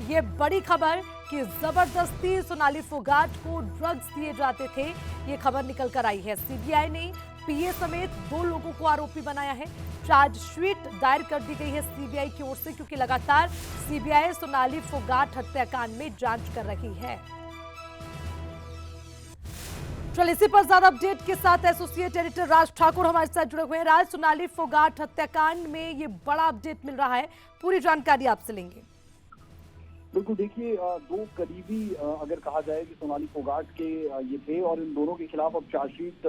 ये बड़ी खबर कि जबरदस्ती सोनाली फोगाट को ड्रग्स दिए जाते थे, ये खबर निकल कर आई है। सीबीआई ने पीए समेत 2 लोगों को आरोपी बनाया है। चार्जशीट दायर कर दी गई है सीबीआई की ओर से, क्योंकि लगातार सीबीआई सोनाली फोगाट हत्याकांड में जांच कर रही है। चल इसी पर ज्यादा अपडेट के साथ एसोसिएट एडिटर राज ठाकुर हमारे साथ जुड़े हुए हैं। राज, सोनाली फोगाट हत्याकांड में ये बड़ा अपडेट मिल रहा है, पूरी जानकारी आपसे लेंगे। बिल्कुल, देखिए दो करीबी अगर कहा जाए कि सोनाली फोगाट के ये थे और इन दोनों के खिलाफ अब चार्जशीट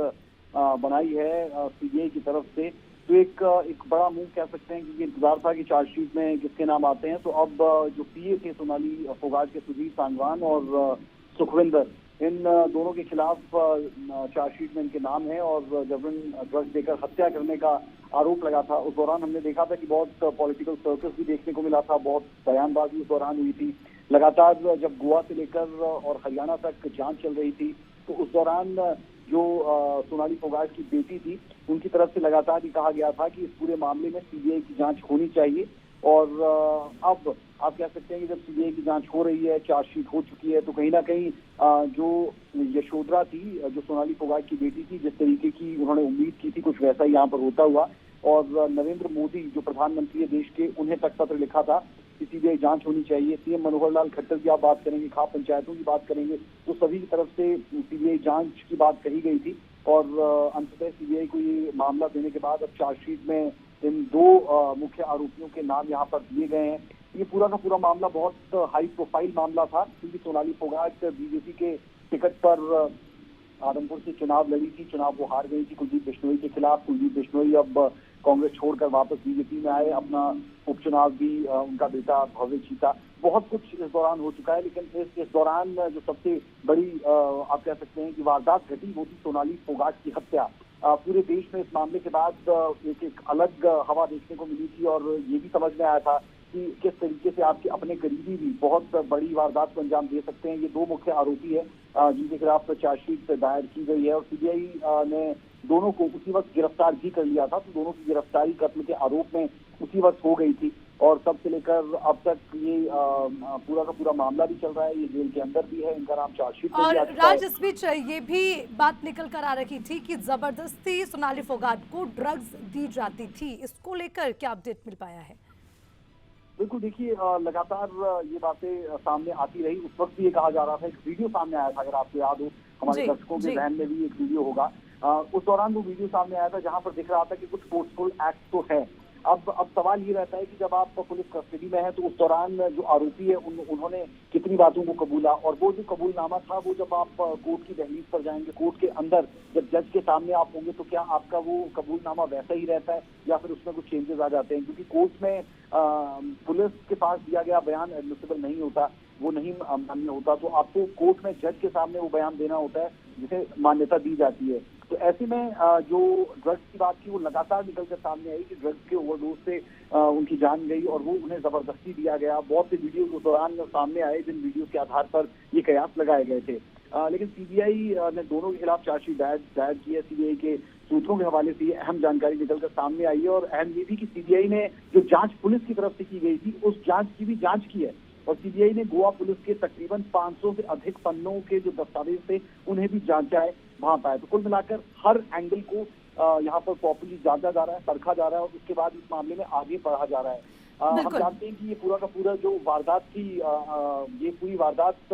बनाई है सीबीआई की तरफ से। तो एक बड़ा मूव कह सकते हैं कि इंतजार था कि चार्जशीट में किसके नाम आते हैं। तो अब जो पीए थे सोनाली फोगाट के, सुजीत सांगवान और सुखविंदर, इन दोनों के खिलाफ चार्जशीट में इनके नाम है और जबरन ड्रग्स देकर हत्या करने का आरोप लगा था। उस दौरान हमने देखा था कि बहुत पॉलिटिकल सर्कस भी देखने को मिला था, बहुत बयानबाजी उस दौरान हुई थी। लगातार जब गोवा से लेकर और हरियाणा तक जांच चल रही थी, तो उस दौरान जो सोनाली फोगाट की बेटी थी, उनकी तरफ से लगातार ये कहा गया था कि इस पूरे मामले में सीबीआई की जांच होनी चाहिए। और अब आप कह सकते हैं कि जब सीबीआई की जांच हो रही है, चार्जशीट हो चुकी है, तो कहीं ना कहीं जो यशोधरा थी, जो सोनाली फोगाट की बेटी थी, जिस तरीके की उन्होंने उम्मीद की थी, कुछ वैसा ही यहाँ पर होता हुआ। और नरेंद्र मोदी जो प्रधानमंत्री है देश के, उन्हें तक पत्र लिखा था कि सीबीआई जांच होनी चाहिए। सीएम मनोहर लाल खट्टर की आप बात करेंगे, खाप पंचायतों की बात करेंगे, तो सभी की तरफ से सीबीआई जांच की बात कही गई थी। और अंततः सीबीआई को ये मामला देने के बाद अब चार्जशीट में इन दो मुख्य आरोपियों के नाम यहाँ पर दिए गए हैं। ये पूरा का पूरा मामला बहुत हाई प्रोफाइल मामला था, क्योंकि सोनाली फोगाट बीजेपी के टिकट पर आदमपुर से चुनाव लड़ी थी, चुनाव वो हार गई थी कुलदीप बिश्नोई के खिलाफ। कुलदीप बिश्नोई अब कांग्रेस छोड़कर वापस बीजेपी में आए, अपना उपचुनाव भी उनका बेटा भव्य जीता। बहुत कुछ इस दौरान हो चुका है, लेकिन इस दौरान जो सबसे बड़ी आप कह सकते हैं कि वारदात घटी, वो थी सोनाली फोगाट की हत्या। पूरे देश में इस मामले के बाद एक अलग हवा देखने को मिली थी और ये भी समझ में आया था कि किस तरीके से आपके अपने करीबी भी बहुत बड़ी वारदात को अंजाम दे सकते हैं। ये दो मुख्य आरोपी है जिनके खिलाफ चार्जशीट दायर की गई है और सीबीआई ने दोनों को उसी वक्त गिरफ्तार भी कर लिया था। तो दोनों की गिरफ्तारी कत्ल के आरोप में उसी वक्त हो गई थी और तब से लेकर अब तक ये पूरा का पूरा मामला भी चल रहा है। ये जेल के अंदर भी है, इनका नाम चार्जशीट में भी आ चुका है। राज, इस बीच ये भी बात निकल कर आ रही थी कि जबरदस्ती सोनाली फोगाट को ड्रग्स दी जाती थी, इसको लेकर क्या अपडेट मिल पाया है? बिल्कुल, देखिए लगातार ये बातें सामने आती रही। उस वक्त भी ये कहा जा रहा था, एक वीडियो सामने आया था, अगर आपको याद हो, हमारे दर्शकों के ध्यान में भी एक वीडियो होगा। उस दौरान वो वीडियो सामने आया था जहां पर दिख रहा था कि कुछ फोर्सफुल एक्ट तो है। अब सवाल ये रहता है कि जब आप पुलिस कस्टडी में है, तो उस दौरान जो आरोपी है उन्होंने कितनी बातों को कबूला, और वो जो कबूलनामा था, वो जब आप कोर्ट की दहलीज पर जाएंगे, कोर्ट के अंदर जब जज के सामने आप होंगे, तो क्या आपका वो कबूलनामा वैसा ही रहता है या फिर उसमें कुछ चेंजेस आ जाते हैं? क्योंकि कोर्ट में पुलिस के पास दिया गया बयान एडमिसिबल नहीं होता, वो नहीं मान्य होता, तो आपको कोर्ट में जज के सामने वो बयान देना होता है जिसे मान्यता दी जाती है। तो ऐसे में जो ड्रग्स की बात थी, वो लगातार निकलकर सामने आई कि ड्रग्स के ओवरडोज से उनकी जान गई और वो उन्हें जबरदस्ती दिया गया। बहुत से वीडियो उस दौरान सामने आए जिन वीडियो के आधार पर ये कयास लगाए गए थे। लेकिन सीबीआई ने दोनों के खिलाफ चार्जशीट दायर की है। सीबीआई के सूत्रों के हवाले से ये अहम जानकारी निकलकर सामने आई है और अहम ये भी कि सीबीआई ने जो जांच पुलिस की तरफ से की गई थी, उस जांच की भी जांच की है और सीबीआई ने गोवा पुलिस के तकरीबन 500 से अधिक पन्नों के जो दस्तावेज थे, उन्हें भी जांचा है, वहां पाया। तो कुल मिलाकर हर एंगल को यहाँ पर प्रॉपर्ली जांचा जा रहा है, परखा जा रहा है और उसके बाद इस मामले में आगे बढ़ा जा रहा है। हम जानते हैं कि ये पूरा का पूरा जो वारदात थी, ये पूरी वारदात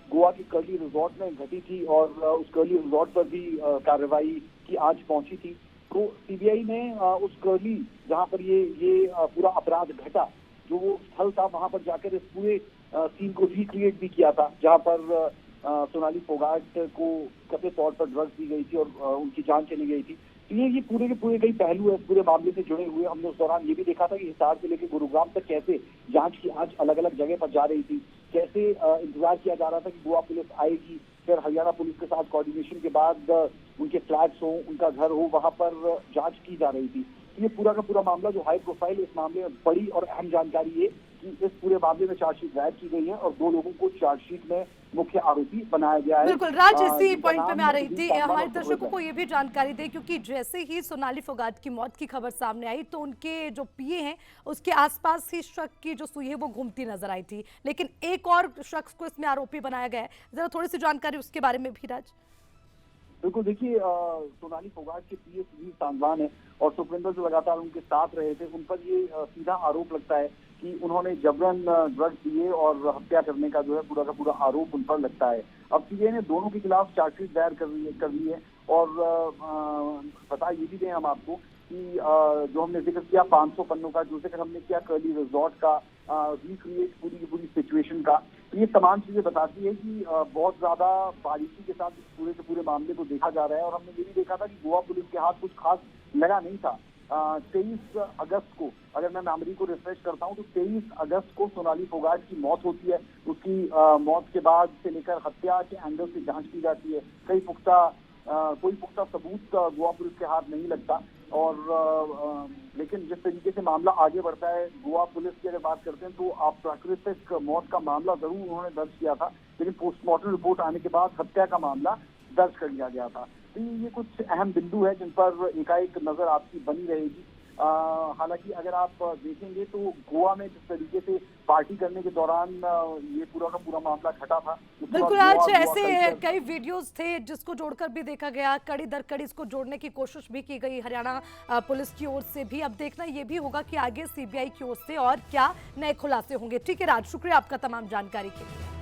गोवा की कर्ली रिजॉर्ट में घटी थी और उस कर्ली रिजॉर्ट पर भी कार्रवाई की आज पहुंची थी। तो सीबीआई ने उस कर्ली, जहां पर ये पूरा अपराध घटा, जो वो स्थल था, वहां पर जाकर इस पूरे सीन को रिक्रिएट भी किया था, जहां पर सोनाली फोगाट को कथित तौर पर ड्रग्स दी गई थी और उनकी जान चली गई थी। तो ये पूरे के पूरे कई पहलू है इस पूरे मामले से जुड़े हुए। हमने उस दौरान ये भी देखा था कि हिसार से लेकर गुरुग्राम तक कैसे जांच की आज अलग अलग जगह पर जा रही थी, कैसे इंतजार किया जा रहा था कि गोवा पुलिस आएगी, फिर हरियाणा पुलिस के साथ कोऑर्डिनेशन के बाद उनके फ्लैट्स हो, उनका घर हो, वहां पर जांच की जा रही थी। ये पूरा का पूरा मामला जो हाई प्रोफाइल, इस मामले में बड़ी और अहम जानकारी ये कि इस पूरे मामले में चार्जशीट दायर की गई है और 2 लोगों को चार्जशीट में मुख्य आरोपी बनाया गया है। बिल्कुल राज, इसी जिनका पॉइंट पे नाम मैं आ रही अजीत थी, सांगवान हमारे और दर्शकों सुब्रत को है। ये भी जानकारी दे, क्योंकि जैसे ही सोनाली फोगाट की मौत की खबर सामने आई तो उनके जो पीए हैं उसके आसपास ही शक की जो सुई है वो घूमती नजर आई थी, लेकिन एक और शख्स को इसमें आरोपी बनाया गया है। जरा थोड़ी सी जानकारी उसके बारे में भी राज। बिल्कुल, देखिए सोनाली फोगाट के पीए अजीत सांगवान है और सुखविंदर जो लगातार उनके साथ रहे थे, उन पर ये सीधा आरोप लगता है कि उन्होंने जबरन ड्रग्स दिए और हत्या करने का जो है पूरा का पूरा आरोप उन पर लगता है। अब सीबीआई ने दोनों के खिलाफ चार्जशीट दायर कर ली है और बता ये भी दें हम आपको कि जो हमने जिक्र किया 500 पन्नों का, जो जिक्र हमने किया कर्ली रिजॉर्ट का, रिक्रिएट पूरी की पूरी सिचुएशन का, तो ये तमाम चीजें बताती है कि बहुत ज्यादा बारीकी के साथ इस पूरे के पूरे मामले को देखा जा रहा है। और हमने ये भी देखा था कि गोवा पुलिस के हाथ कुछ खास लगा नहीं था। 23 अगस्त को, अगर मैं मेमोरी को रिफ्रेश करता हूं, तो 23 अगस्त को सोनाली फोगाट की मौत होती है। उसकी मौत के बाद से लेकर हत्या के एंगल से जांच की जाती है। कोई पुख्ता सबूत गोवा पुलिस के हाथ नहीं लगता और लेकिन जिस तरीके से मामला आगे बढ़ता है, गोवा पुलिस की अगर बात करते हैं तो आप प्राकृतिक मौत का मामला जरूर उन्होंने दर्ज किया था, लेकिन पोस्टमार्टम रिपोर्ट आने के बाद हत्या का मामला दर्ज कर लिया गया था। तो ये कुछ अहम बिंदु है जिन पर एकाएक नजर आपकी बनी रहेगी। हालांकि अगर आप देखेंगे तो गोवा में जिस तरीके से पार्टी करने के दौरान ये पूरा का पूरा मामला घटा था, बिल्कुल आज ऐसे कई वीडियोस थे जिसको जोड़कर भी देखा गया, कड़ी दर कड़ी इसको जोड़ने की कोशिश भी की गई हरियाणा पुलिस की ओर से भी। अब देखना ये भी होगा कि आगे सीबीआई की ओर से और क्या नए खुलासे होंगे। ठीक है राज, शुक्रिया आपका तमाम जानकारी के लिए।